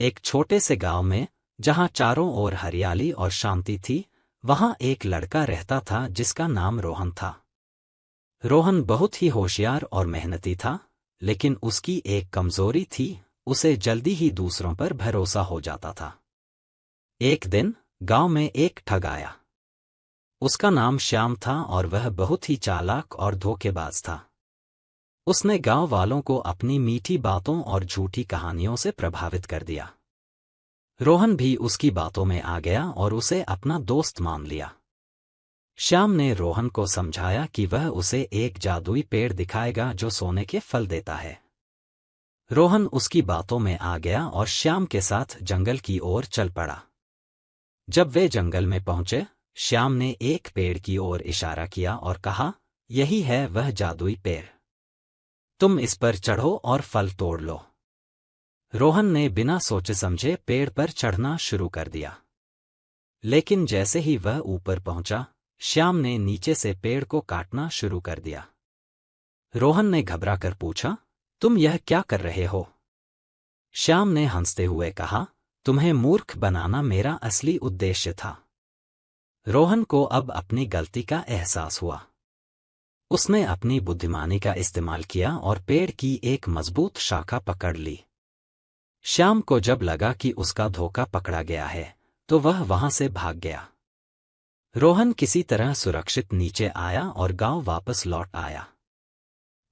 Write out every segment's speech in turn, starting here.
एक छोटे से गांव में, जहां चारों ओर हरियाली और शांति थी, वहां एक लड़का रहता था जिसका नाम रोहन था। रोहन बहुत ही होशियार और मेहनती था, लेकिन उसकी एक कमजोरी थी, उसे जल्दी ही दूसरों पर भरोसा हो जाता था। एक दिन गांव में एक ठग आया। उसका नाम श्याम था और वह बहुत ही चालाक और धोखेबाज था। उसने गांव वालों को अपनी मीठी बातों और झूठी कहानियों से प्रभावित कर दिया। रोहन भी उसकी बातों में आ गया और उसे अपना दोस्त मान लिया। श्याम ने रोहन को समझाया कि वह उसे एक जादुई पेड़ दिखाएगा जो सोने के फल देता है। रोहन उसकी बातों में आ गया और श्याम के साथ जंगल की ओर चल पड़ा। जब वे जंगल में पहुंचे, श्याम ने एक पेड़ की ओर इशारा किया और कहा, यही है वह जादुई पेड़। तुम इस पर चढ़ो और फल तोड़ लो। रोहन ने बिना सोचे समझे पेड़ पर चढ़ना शुरू कर दिया। लेकिन जैसे ही वह ऊपर पहुंचा, श्याम ने नीचे से पेड़ को काटना शुरू कर दिया। रोहन ने घबराकर पूछा, तुम यह क्या कर रहे हो? श्याम ने हंसते हुए कहा, तुम्हें मूर्ख बनाना मेरा असली उद्देश्य था। रोहन को अब अपनी गलती का एहसास हुआ। उसने अपनी बुद्धिमानी का इस्तेमाल किया और पेड़ की एक मजबूत शाखा पकड़ ली। श्याम को जब लगा कि उसका धोखा पकड़ा गया है, तो वह वहां से भाग गया। रोहन किसी तरह सुरक्षित नीचे आया और गांव वापस लौट आया।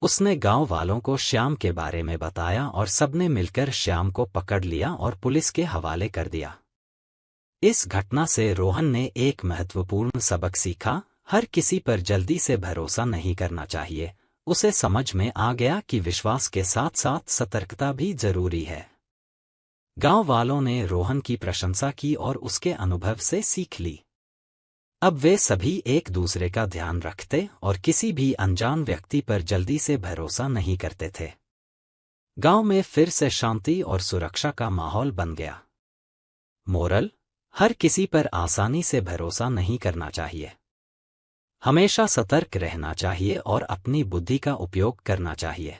उसने गांव वालों को श्याम के बारे में बताया और सबने मिलकर श्याम को पकड़ लिया और पुलिस के हवाले कर दिया। इस घटना से रोहन ने एक महत्वपूर्ण सबक सीखा, हर किसी पर जल्दी से भरोसा नहीं करना चाहिए। उसे समझ में आ गया कि विश्वास के साथ साथ सतर्कता भी जरूरी है। गांव वालों ने रोहन की प्रशंसा की और उसके अनुभव से सीख ली। अब वे सभी एक दूसरे का ध्यान रखते और किसी भी अनजान व्यक्ति पर जल्दी से भरोसा नहीं करते थे। गांव में फिर से शांति और सुरक्षा का माहौल बन गया। मोरल: हर किसी पर आसानी से भरोसा नहीं करना चाहिए। हमेशा सतर्क रहना चाहिए और अपनी बुद्धि का उपयोग करना चाहिए।